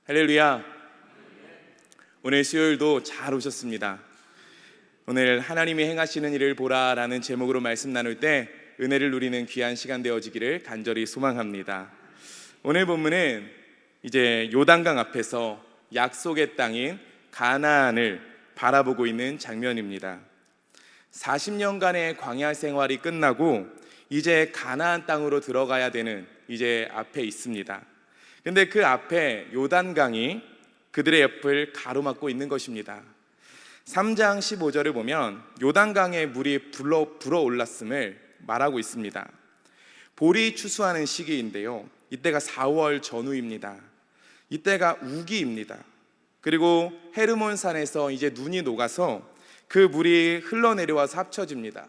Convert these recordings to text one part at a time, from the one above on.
할렐루야. 오늘 수요일도 잘 오셨습니다. 오늘 하나님이 행하시는 일을 보라라는 제목으로 말씀 나눌 때 은혜를 누리는 귀한 시간 되어지기를 간절히 소망합니다. 오늘 본문은 이제 요단강 앞에서 약속의 땅인 가나안을 바라보고 있는 장면입니다. 40년간의 광야 생활이 끝나고 이제 가나안 땅으로 들어가야 되는 이제 앞에 있습니다. 근데 그 앞에 요단강이 그들의 옆을 가로막고 있는 것입니다. 3장 15절을 보면 요단강의 물이 불어올랐음을 말하고 있습니다. 볼이 추수하는 시기인데요, 이때가 4월 전후입니다. 이때가 우기입니다. 그리고 헤르몬산에서 이제 눈이 녹아서 그 물이 흘러내려와서 합쳐집니다.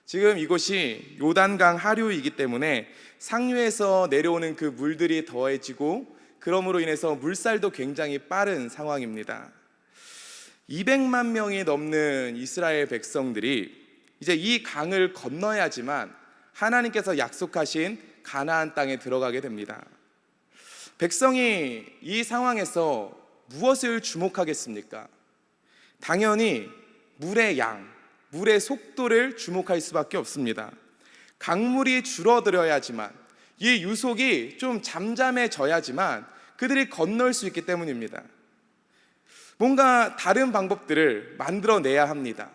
지금 이곳이 요단강 하류이기 때문에 상류에서 내려오는 그 물들이 더해지고 그러므로 인해서 물살도 굉장히 빠른 상황입니다. 200만 명이 넘는 이스라엘 백성들이 이제 이 강을 건너야지만 하나님께서 약속하신 가나안 땅에 들어가게 됩니다. 백성이 이 상황에서 무엇을 주목하겠습니까? 당연히 물의 양, 물의 속도를 주목할 수밖에 없습니다. 강물이 줄어들어야지만, 이 유속이 좀 잠잠해져야지만 그들이 건널 수 있기 때문입니다. 뭔가 다른 방법들을 만들어내야 합니다.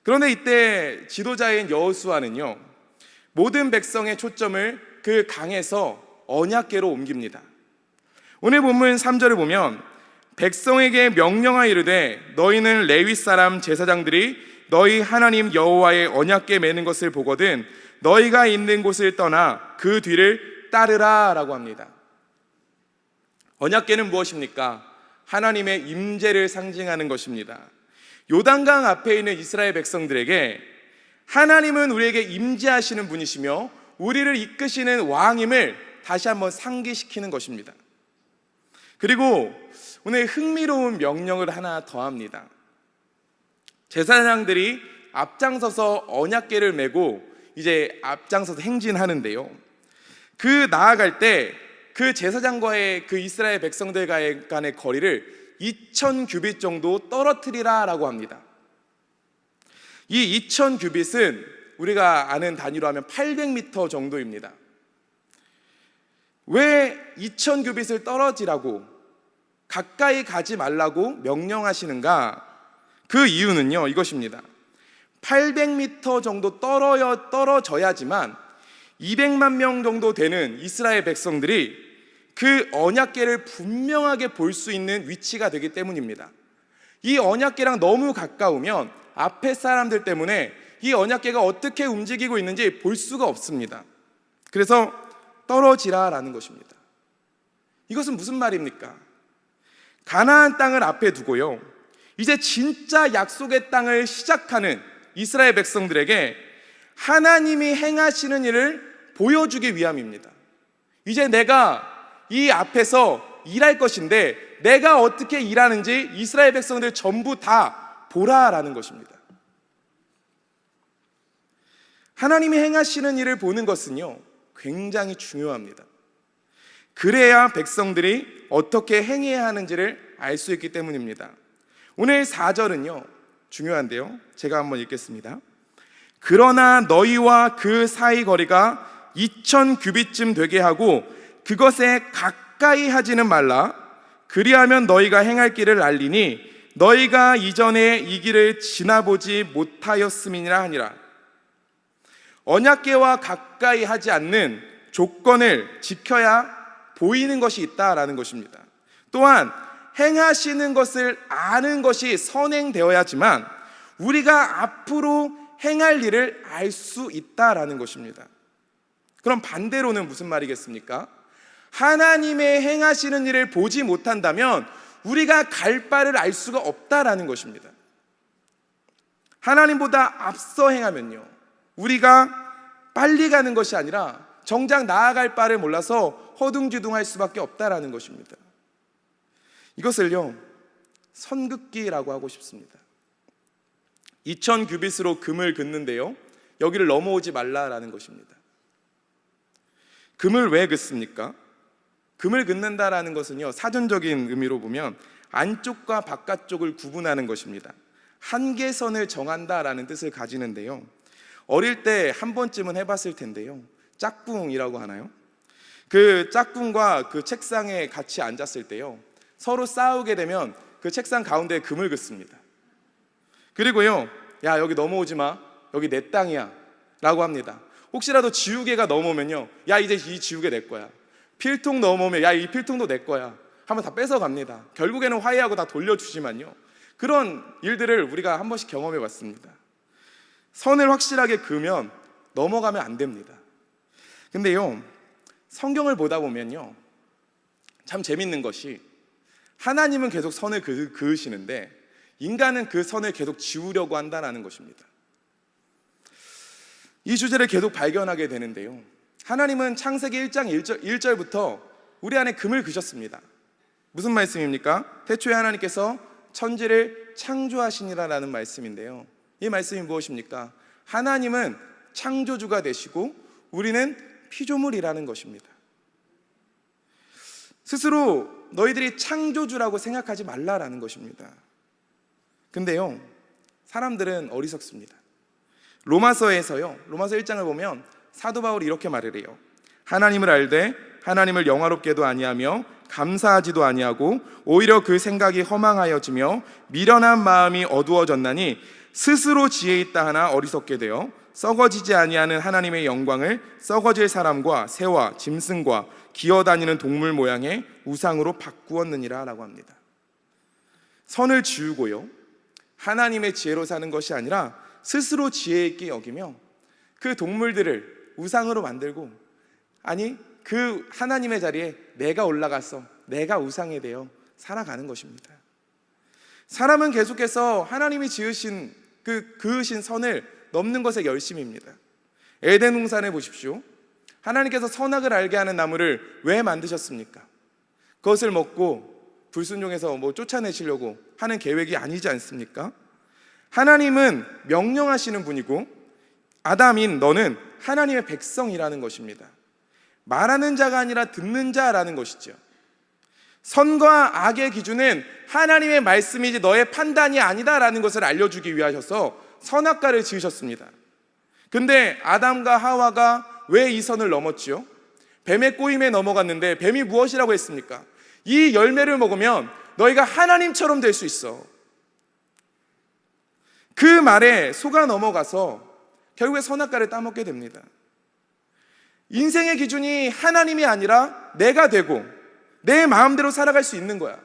그런데 이때 지도자인 여호수아는요, 모든 백성의 초점을 그 강에서 언약궤로 옮깁니다. 오늘 본문 3절을 보면 백성에게 명령하여 이르되 너희는 레위 사람 제사장들이 너희 하나님 여호와의 언약궤 매는 것을 보거든 너희가 있는 곳을 떠나 그 뒤를 따르라 라고 합니다. 언약궤는 무엇입니까? 하나님의 임재를 상징하는 것입니다. 요단강 앞에 있는 이스라엘 백성들에게 하나님은 우리에게 임재하시는 분이시며 우리를 이끄시는 왕임을 다시 한번 상기시키는 것입니다. 그리고 오늘 흥미로운 명령을 하나 더합니다. 제사장들이 앞장서서 언약궤를 메고 이제 앞장서서 행진하는데요, 그 나아갈 때 그 제사장과의 그 이스라엘 백성들 간의 거리를 2000규빗 정도 떨어뜨리라 라고 합니다. 이 2000규빗은 우리가 아는 단위로 하면 800m 정도입니다. 왜 2000규빗을 떨어지라고, 가까이 가지 말라고 명령하시는가? 그 이유는요, 이것입니다. 800m 정도 떨어져야지만 200만 명 정도 되는 이스라엘 백성들이 그 언약궤를 분명하게 볼 수 있는 위치가 되기 때문입니다. 이 언약궤랑 너무 가까우면 앞에 사람들 때문에 이 언약궤가 어떻게 움직이고 있는지 볼 수가 없습니다. 그래서 떨어지라라는 것입니다. 이것은 무슨 말입니까? 가나안 땅을 앞에 두고요, 이제 진짜 약속의 땅을 시작하는 이스라엘 백성들에게 하나님이 행하시는 일을 보여주기 위함입니다. 이제 내가 이 앞에서 일할 것인데 내가 어떻게 일하는지 이스라엘 백성들 전부 다 보라라는 것입니다. 하나님이 행하시는 일을 보는 것은요, 굉장히 중요합니다. 그래야 백성들이 어떻게 행해야 하는지를 알 수 있기 때문입니다. 오늘 4절은요, 중요한데요, 제가 한번 읽겠습니다. 그러나 너희와 그 사이 거리가 2000규빗쯤 되게 하고 그것에 가까이 하지는 말라. 그리하면 너희가 행할 길을 알리니 너희가 이전에 이 길을 지나보지 못하였음이니라 하니라. 언약궤와 가까이 하지 않는 조건을 지켜야 보이는 것이 있다라는 것입니다. 또한 행하시는 것을 아는 것이 선행되어야지만 우리가 앞으로 행할 일을 알 수 있다라는 것입니다. 그럼 반대로는 무슨 말이겠습니까? 하나님의 행하시는 일을 보지 못한다면 우리가 갈 바를 알 수가 없다라는 것입니다. 하나님보다 앞서 행하면요, 우리가 빨리 가는 것이 아니라 정작 나아갈 바를 몰라서 허둥지둥할 수밖에 없다라는 것입니다. 이것을요, 선긋기라고 하고 싶습니다. 2000규빗으로 금을 긋는데요, 여기를 넘어오지 말라라는 것입니다. 금을 왜 긋습니까? 금을 긋는다라는 것은요, 사전적인 의미로 보면 안쪽과 바깥쪽을 구분하는 것입니다. 한계선을 정한다라는 뜻을 가지는데요, 어릴 때 한 번쯤은 해봤을 텐데요, 짝꿍이라고 하나요? 그 짝꿍과 그 책상에 같이 앉았을 때요, 서로 싸우게 되면 그 책상 가운데에 금을 긋습니다. 그리고요, 야, 여기 넘어오지 마, 여기 내 땅이야 라고 합니다. 혹시라도 지우개가 넘어오면요, 야, 이제 이 지우개 내 거야. 필통 넘어오면 야, 이 필통도 내 거야 하면 다 뺏어갑니다. 결국에는 화해하고 다 돌려주지만요, 그런 일들을 우리가 한 번씩 경험해 봤습니다. 선을 확실하게 그으면 넘어가면 안 됩니다. 근데요, 성경을 보다 보면요, 참 재밌는 것이 하나님은 계속 선을 그으시는데 인간은 그 선을 계속 지우려고 한다는 것입니다. 이 주제를 계속 발견하게 되는데요, 하나님은 창세기 1장 1절부터 우리 안에 금을 그셨습니다. 무슨 말씀입니까? 태초에 하나님께서 천지를 창조하시니라라는 말씀인데요, 이 말씀이 무엇입니까? 하나님은 창조주가 되시고 우리는 피조물이라는 것입니다. 스스로 너희들이 창조주라고 생각하지 말라라는 것입니다. 근데요, 사람들은 어리석습니다. 로마서에서요, 로마서 1장을 보면 사도 바울이 이렇게 말을 해요. 하나님을 알되 하나님을 영화롭게도 아니하며 감사하지도 아니하고 오히려 그 생각이 허망하여지며 미련한 마음이 어두워졌나니 스스로 지혜 있다 하나 어리석게 되어 썩어지지 아니하는 하나님의 영광을 썩어질 사람과 새와 짐승과 기어다니는 동물 모양의 우상으로 바꾸었느니라 라고 합니다. 선을 지우고요, 하나님의 지혜로 사는 것이 아니라 스스로 지혜 있게 여기며 그 동물들을 우상으로 만들고, 아니 그 하나님의 자리에 내가 올라가서 내가 우상이 되어 살아가는 것입니다. 사람은 계속해서 하나님이 지으신 그으신 선을 넘는 것에 열심입니다. 에덴 동산에 보십시오. 하나님께서 선악을 알게 하는 나무를 왜 만드셨습니까? 그것을 먹고 불순종해서 쫓아내시려고 하는 계획이 아니지 않습니까? 하나님은 명령하시는 분이고 아담인 너는 하나님의 백성이라는 것입니다. 말하는 자가 아니라 듣는 자라는 것이죠. 선과 악의 기준은 하나님의 말씀이지 너의 판단이 아니다라는 것을 알려주기 위하셔서 선악과를 지으셨습니다. 근데 아담과 하와가 왜 이 선을 넘었지요? 뱀의 꼬임에 넘어갔는데 뱀이 무엇이라고 했습니까? 이 열매를 먹으면 너희가 하나님처럼 될 수 있어. 그 말에 속아 넘어가서 결국에 선악과를 따먹게 됩니다. 인생의 기준이 하나님이 아니라 내가 되고 내 마음대로 살아갈 수 있는 거야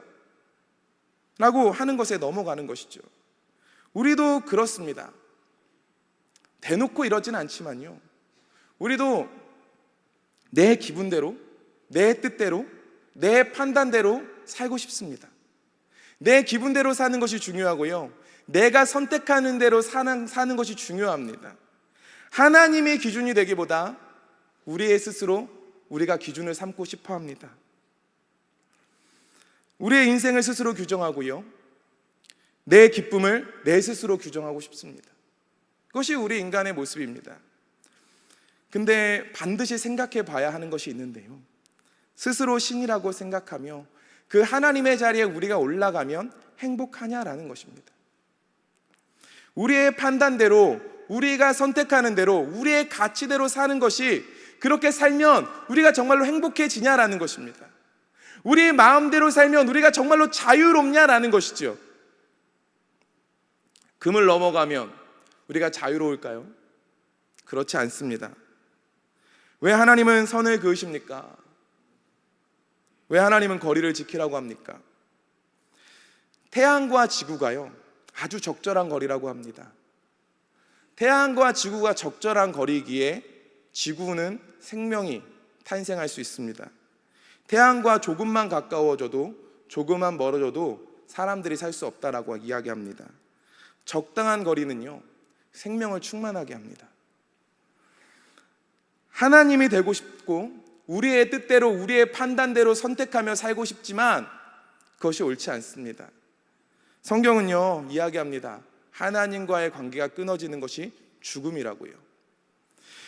라고 하는 것에 넘어가는 것이죠. 우리도 그렇습니다. 대놓고 이러진 않지만요, 우리도 내 기분대로, 내 뜻대로, 내 판단대로 살고 싶습니다. 내 기분대로 사는 것이 중요하고요, 내가 선택하는 대로 사는 것이 중요합니다. 하나님의 기준이 되기보다 우리의 스스로 우리가 기준을 삼고 싶어 합니다. 우리의 인생을 스스로 규정하고요, 내 기쁨을 내 스스로 규정하고 싶습니다. 그것이 우리 인간의 모습입니다. 근데 반드시 생각해 봐야 하는 것이 있는데요, 스스로 신이라고 생각하며 그 하나님의 자리에 우리가 올라가면 행복하냐라는 것입니다. 우리의 판단대로, 우리가 선택하는 대로, 우리의 가치대로 사는 것이, 그렇게 살면 우리가 정말로 행복해지냐라는 것입니다. 우리의 마음대로 살면 우리가 정말로 자유롭냐라는 것이죠. 금을 넘어가면 우리가 자유로울까요? 그렇지 않습니다. 왜 하나님은 선을 그으십니까? 왜 하나님은 거리를 지키라고 합니까? 태양과 지구가요, 아주 적절한 거리라고 합니다. 태양과 지구가 적절한 거리기에 지구는 생명이 탄생할 수 있습니다. 태양과 조금만 가까워져도, 조금만 멀어져도 사람들이 살 수 없다라고 이야기합니다. 적당한 거리는요, 생명을 충만하게 합니다. 하나님이 되고 싶고 우리의 뜻대로, 우리의 판단대로 선택하며 살고 싶지만 그것이 옳지 않습니다. 성경은요, 이야기합니다. 하나님과의 관계가 끊어지는 것이 죽음이라고요.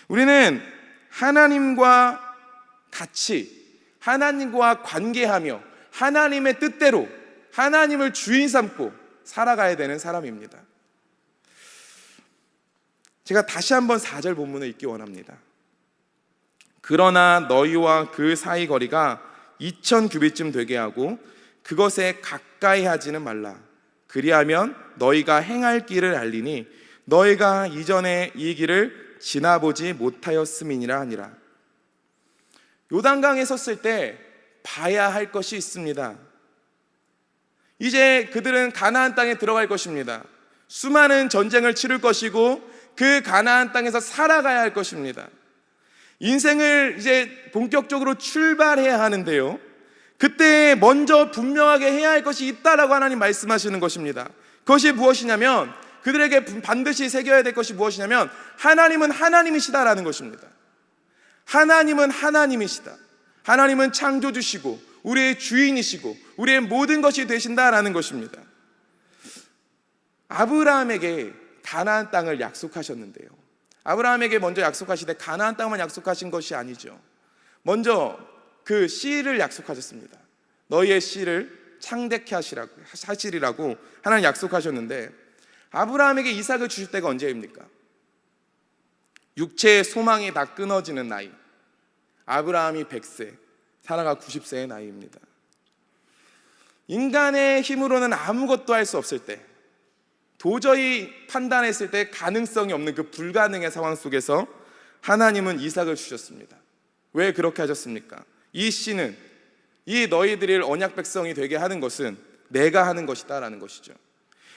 우리는 하나님과 같이, 하나님과 관계하며 하나님의 뜻대로 하나님을 주인 삼고 살아가야 되는 사람입니다. 제가 다시 한번 4절 본문을 읽기 원합니다. 그러나 너희와 그 사이 거리가 2000규빗쯤 되게 하고 그것에 가까이 하지는 말라. 그리하면 너희가 행할 길을 알리니 너희가 이전에 이 길을 지나보지 못하였음이니라 하니라. 요단강에 섰을 때 봐야 할 것이 있습니다. 이제 그들은 가나안 땅에 들어갈 것입니다. 수많은 전쟁을 치를 것이고 그 가나안 땅에서 살아가야 할 것입니다. 인생을 이제 본격적으로 출발해야 하는데요, 그때 먼저 분명하게 해야 할 것이 있다라고 하나님 말씀하시는 것입니다. 그것이 무엇이냐면, 그들에게 반드시 새겨야 될 것이 무엇이냐면 하나님은 하나님이시다라는 것입니다. 하나님은 하나님이시다. 하나님은 창조주시고 우리의 주인이시고 우리의 모든 것이 되신다라는 것입니다. 아브라함에게 가나안 땅을 약속하셨는데요, 아브라함에게 먼저 약속하시되 가나안 땅만 약속하신 것이 아니죠. 먼저 그 씨를 약속하셨습니다. 너희의 씨를 창대케 하시리라고 하나님 약속하셨는데, 아브라함에게 이삭을 주실 때가 언제입니까? 육체의 소망이 다 끊어지는 나이, 아브라함이 100세, 사라가 90세의 나이입니다. 인간의 힘으로는 아무것도 할 수 없을 때, 도저히 판단했을 때 가능성이 없는 그 불가능의 상황 속에서 하나님은 이삭을 주셨습니다. 왜 그렇게 하셨습니까? 이 씨는, 이 너희들이 언약 백성이 되게 하는 것은 내가 하는 것이다 라는 것이죠.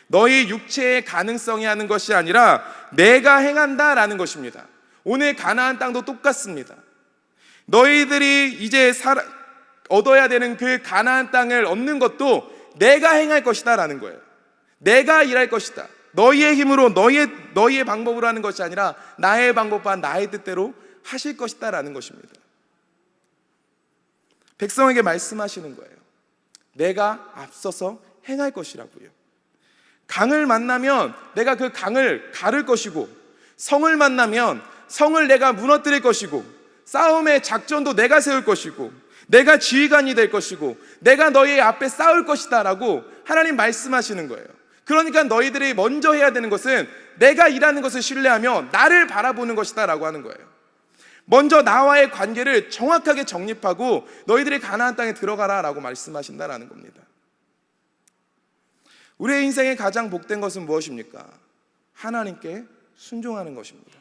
너희 육체의 가능성이 하는 것이 아니라 내가 행한다라는 것입니다. 오늘 가나안 땅도 똑같습니다. 너희들이 이제 얻어야 되는 그 가나안 땅을 얻는 것도 내가 행할 것이다 라는 거예요. 내가 일할 것이다. 너희의 힘으로 너희의 방법으로 하는 것이 아니라 나의 방법과 나의 뜻대로 하실 것이다 라는 것입니다. 백성에게 말씀하시는 거예요. 내가 앞서서 행할 것이라고요. 강을 만나면 내가 그 강을 가를 것이고, 성을 만나면 성을 내가 무너뜨릴 것이고, 싸움의 작전도 내가 세울 것이고, 내가 지휘관이 될 것이고, 내가 너희 앞에 싸울 것이다 라고 하나님 말씀하시는 거예요. 그러니까 너희들이 먼저 해야 되는 것은 내가 일하는 것을 신뢰하며 나를 바라보는 것이다 라고 하는 거예요. 먼저 나와의 관계를 정확하게 정립하고 너희들이 가나안 땅에 들어가라 라고 말씀하신다라는 겁니다. 우리의 인생에 가장 복된 것은 무엇입니까? 하나님께 순종하는 것입니다.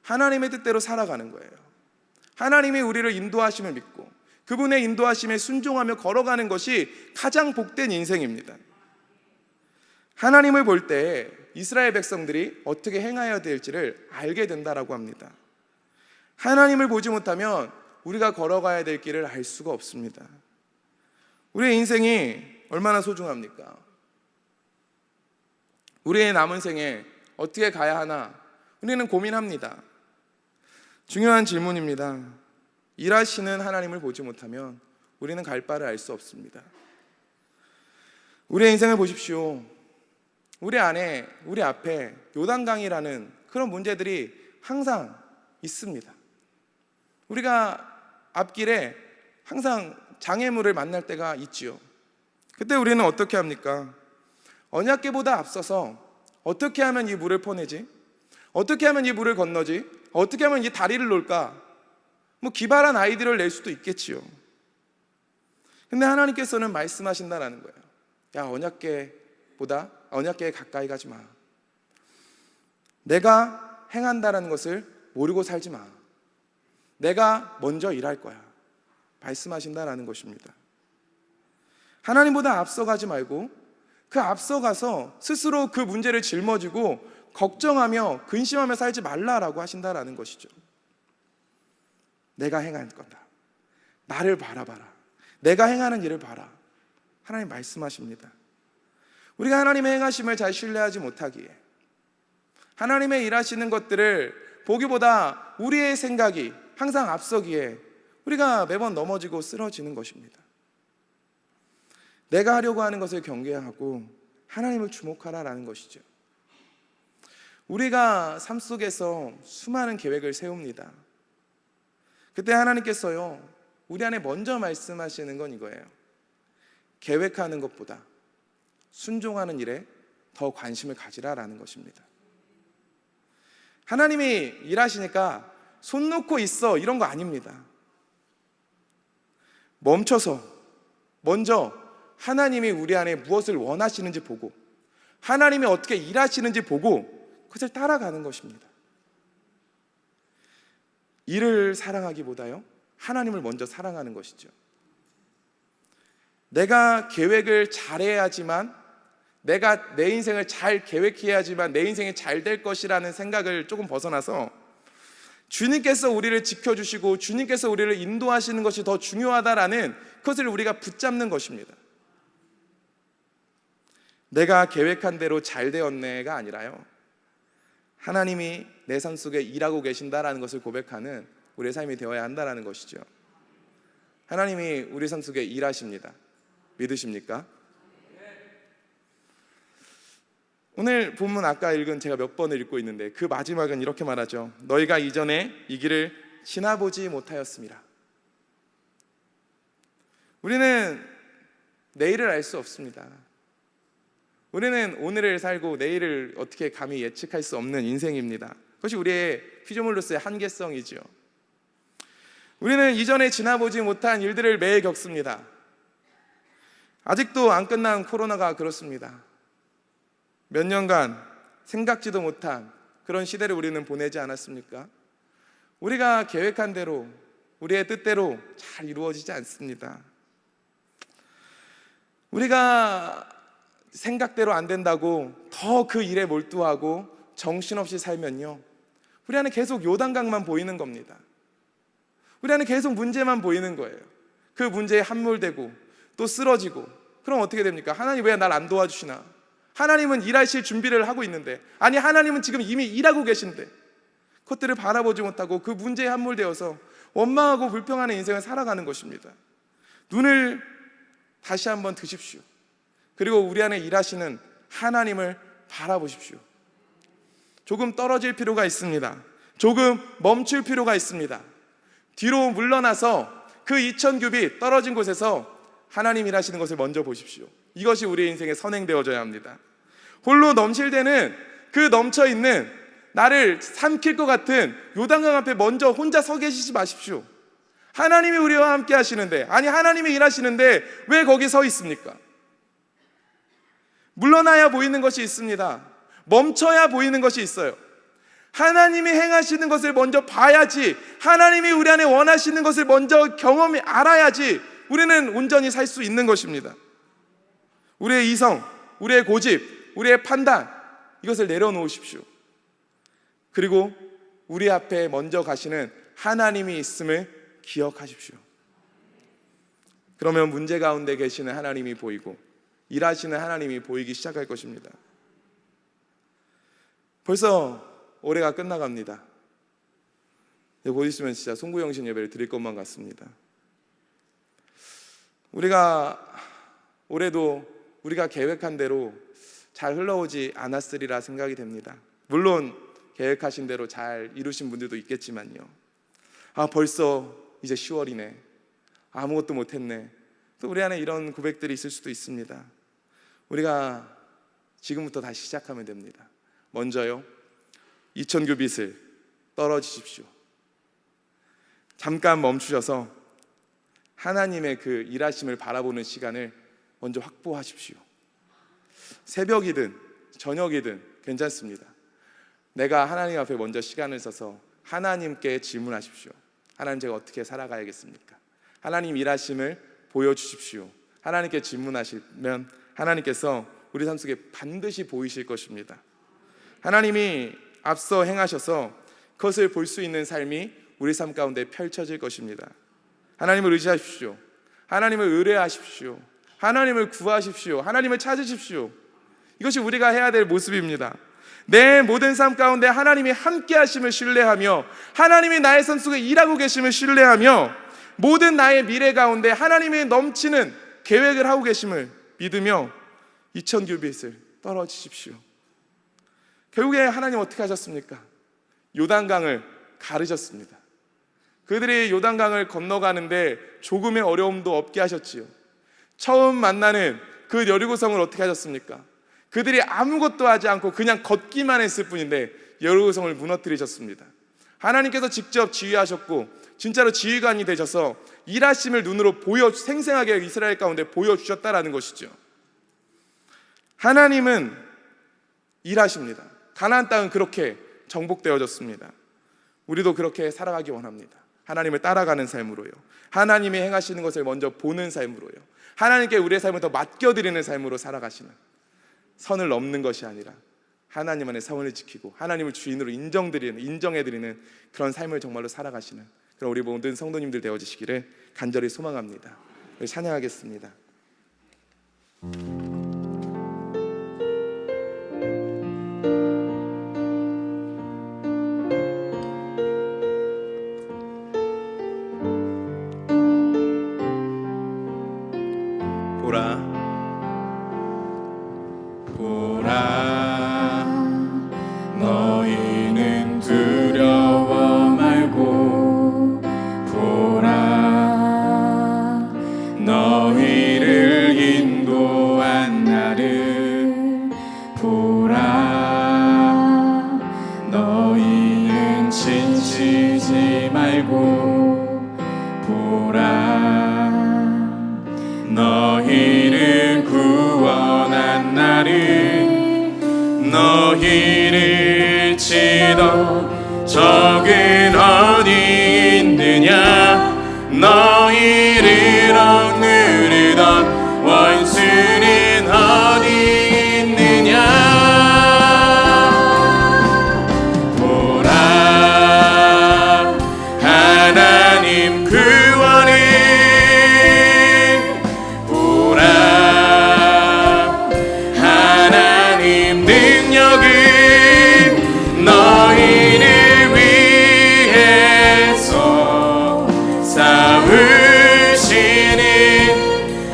하나님의 뜻대로 살아가는 거예요. 하나님이 우리를 인도하심을 믿고 그분의 인도하심에 순종하며 걸어가는 것이 가장 복된 인생입니다. 하나님을 볼 때 이스라엘 백성들이 어떻게 행하여야 될지를 알게 된다라고 합니다. 하나님을 보지 못하면 우리가 걸어가야 될 길을 알 수가 없습니다. 우리의 인생이 얼마나 소중합니까? 우리의 남은 생에 어떻게 가야 하나 우리는 고민합니다. 중요한 질문입니다. 일하시는 하나님을 보지 못하면 우리는 갈 바를 알 수 없습니다. 우리의 인생을 보십시오. 우리 안에, 우리 앞에 요단강이라는 그런 문제들이 항상 있습니다. 우리가 앞길에 항상 장애물을 만날 때가 있지요. 그때 우리는 어떻게 합니까? 언약궤보다 앞서서 어떻게 하면 이 물을 퍼내지? 어떻게 하면 이 물을 건너지? 어떻게 하면 이 다리를 놓을까? 기발한 아이디어를 낼 수도 있겠지요. 근데 하나님께서는 말씀하신다라는 거예요. 야, 언약궤에 가까이 가지 마. 내가 행한다라는 것을 모르고 살지 마. 내가 먼저 일할 거야. 말씀하신다라는 것입니다. 하나님보다 앞서가지 말고 그 앞서가서 스스로 그 문제를 짊어지고 걱정하며 근심하며 살지 말라라고 하신다라는 것이죠. 내가 행할 거다. 나를 바라봐라. 내가 행하는 일을 봐라. 하나님 말씀하십니다. 우리가 하나님의 행하심을 잘 신뢰하지 못하기에, 하나님의 일하시는 것들을 보기보다 우리의 생각이 항상 앞서기에 우리가 매번 넘어지고 쓰러지는 것입니다. 내가 하려고 하는 것을 경계하고 하나님을 주목하라라는 것이죠. 우리가 삶 속에서 수많은 계획을 세웁니다. 그때 하나님께서요, 우리 안에 먼저 말씀하시는 건 이거예요. 계획하는 것보다 순종하는 일에 더 관심을 가지라라는 것입니다. 하나님이 일하시니까 손 놓고 있어 이런 거 아닙니다. 멈춰서 먼저 하나님이 우리 안에 무엇을 원하시는지 보고 하나님이 어떻게 일하시는지 보고 그것을 따라가는 것입니다. 일을 사랑하기보다요, 하나님을 먼저 사랑하는 것이죠. 내가 계획을 잘해야지만, 내가 내 인생을 잘 계획해야지만 내 인생이 잘 될 것이라는 생각을 조금 벗어나서 주님께서 우리를 지켜주시고 주님께서 우리를 인도하시는 것이 더 중요하다라는 그것을 우리가 붙잡는 것입니다. 내가 계획한 대로 잘 되었네가 아니라요, 하나님이 내 삶 속에 일하고 계신다라는 것을 고백하는 우리의 삶이 되어야 한다는 것이죠. 하나님이 우리 삶 속에 일하십니다. 믿으십니까? 오늘 본문 아까 읽은 제가 몇 번을 읽고 있는데 그 마지막은 이렇게 말하죠. 너희가 이전에 이 길을 지나보지 못하였습니다. 우리는 내일을 알 수 없습니다. 우리는 오늘을 살고 내일을 어떻게 감히 예측할 수 없는 인생입니다. 그것이 우리의 피조물로서의 한계성이죠. 우리는 이전에 지나보지 못한 일들을 매일 겪습니다. 아직도 안 끝난 코로나가 그렇습니다. 몇 년간 생각지도 못한 그런 시대를 우리는 보내지 않았습니까? 우리가 계획한 대로, 우리의 뜻대로 잘 이루어지지 않습니다. 우리가 생각대로 안 된다고 더 그 일에 몰두하고 정신없이 살면요, 우리 안에 계속 요단강만 보이는 겁니다. 우리 안에 계속 문제만 보이는 거예요. 그 문제에 함몰되고 또 쓰러지고, 그럼 어떻게 됩니까? 하나님 왜 날 안 도와주시나? 하나님은 일하실 준비를 하고 있는데, 아니 하나님은 지금 이미 일하고 계신데 그것들을 바라보지 못하고 그 문제에 함몰되어서 원망하고 불평하는 인생을 살아가는 것입니다. 눈을 다시 한번 드십시오. 그리고 우리 안에 일하시는 하나님을 바라보십시오. 조금 떨어질 필요가 있습니다. 조금 멈출 필요가 있습니다. 뒤로 물러나서 그 2000규빗 떨어진 곳에서 하나님 일하시는 것을 먼저 보십시오. 이것이 우리의 인생에 선행되어져야 합니다. 홀로 넘실대는 그 넘쳐있는 나를 삼킬 것 같은 요단강 앞에 먼저 혼자 서 계시지 마십시오. 하나님이 우리와 함께 하시는데, 아니 하나님이 일하시는데 왜 거기 서 있습니까? 물러나야 보이는 것이 있습니다. 멈춰야 보이는 것이 있어요. 하나님이 행하시는 것을 먼저 봐야지, 하나님이 우리 안에 원하시는 것을 먼저 경험이 알아야지 우리는 온전히 살 수 있는 것입니다. 우리의 이성, 우리의 고집, 우리의 판단, 이것을 내려놓으십시오. 그리고 우리 앞에 먼저 가시는 하나님이 있음을 기억하십시오. 그러면 문제 가운데 계시는 하나님이 보이고 일하시는 하나님이 보이기 시작할 것입니다. 벌써 올해가 끝나갑니다. 곧 있으면 진짜 송구영신 예배를 드릴 것만 같습니다. 우리가 올해도 우리가 계획한 대로 잘 흘러오지 않았으리라 생각이 됩니다. 물론 계획하신 대로 잘 이루신 분들도 있겠지만요, 벌써 이제 10월이네, 아무것도 못했네, 또 우리 안에 이런 고백들이 있을 수도 있습니다. 우리가 지금부터 다시 시작하면 됩니다. 먼저요, 2000규빗을 떨어지십시오. 잠깐 멈추셔서 하나님의 그 일하심을 바라보는 시간을 먼저 확보하십시오. 새벽이든 저녁이든 괜찮습니다. 내가 하나님 앞에 먼저 시간을 써서 하나님께 질문하십시오. 하나님, 제가 어떻게 살아가야겠습니까? 하나님 일하심을 보여주십시오. 하나님께 질문하시면 하나님께서 우리 삶 속에 반드시 보이실 것입니다. 하나님이 앞서 행하셔서 그것을 볼 수 있는 삶이 우리 삶 가운데 펼쳐질 것입니다. 하나님을 의지하십시오. 하나님을 의뢰하십시오. 하나님을 구하십시오. 하나님을 찾으십시오. 이것이 우리가 해야 될 모습입니다. 내 모든 삶 가운데 하나님이 함께 하심을 신뢰하며, 하나님이 나의 삶 속에 일하고 계심을 신뢰하며, 모든 나의 미래 가운데 하나님이 넘치는 계획을 하고 계심을 믿으며 2000규빗을 떨어지십시오. 결국에 하나님 어떻게 하셨습니까? 요단강을 가르셨습니다. 그들이 요단강을 건너가는데 조금의 어려움도 없게 하셨지요. 처음 만나는 그 여리고성을 어떻게 하셨습니까? 그들이 아무것도 하지 않고 그냥 걷기만 했을 뿐인데 여리고성을 무너뜨리셨습니다. 하나님께서 직접 지휘하셨고 진짜로 지휘관이 되셔서 일하심을 눈으로 생생하게 이스라엘 가운데 보여주셨다라는 것이죠. 하나님은 일하십니다. 가나안 땅은 그렇게 정복되어졌습니다. 우리도 그렇게 살아가기 원합니다. 하나님을 따라가는 삶으로요, 하나님이 행하시는 것을 먼저 보는 삶으로요, 하나님께 우리의 삶을 더 맡겨드리는 삶으로 살아가시는, 선을 넘는 것이 아니라 하나님 안에 선을 지키고 하나님을 주인으로 인정해드리는 그런 삶을 정말로 살아가시는 그런 우리 모든 성도님들 되어주시기를 간절히 소망합니다. 찬양하겠습니다. 보라 너희는 두려워 말고 보라 너희를 인도한 나를 보라 너희는 지치지 말고 보라 너희를 구원한 나를 너희를 치던 적은 어디 있느냐 너희를 억누르던 원수는 어디 있느냐 보라 하나님 구원을 너희를 위해서 싸우시는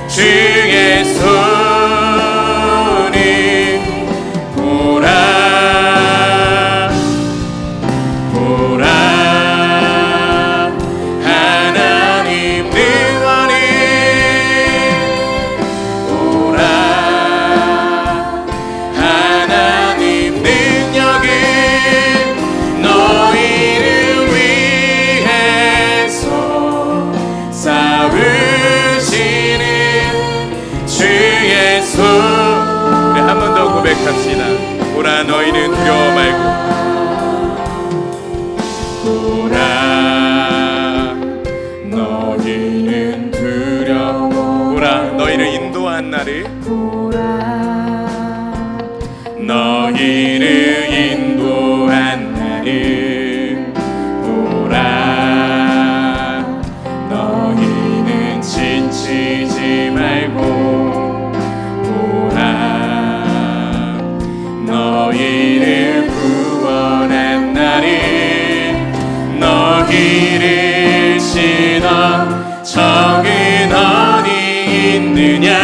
주의 손을 보라 보라 하나님 능원을 보라 하나님 능력을 너희를 위해서 싸우시는 주의 손. 우리 한 번 더 고백합시다. 보라 너희는 두려워 말고 보라 너희는 두려워 보라 너희를 인도한 나를 보라 너희를 인도한 나를 보라 너희는 지치지 말고 보라 너희를 구원한 나를 너희를 치던 적은 어디 있느냐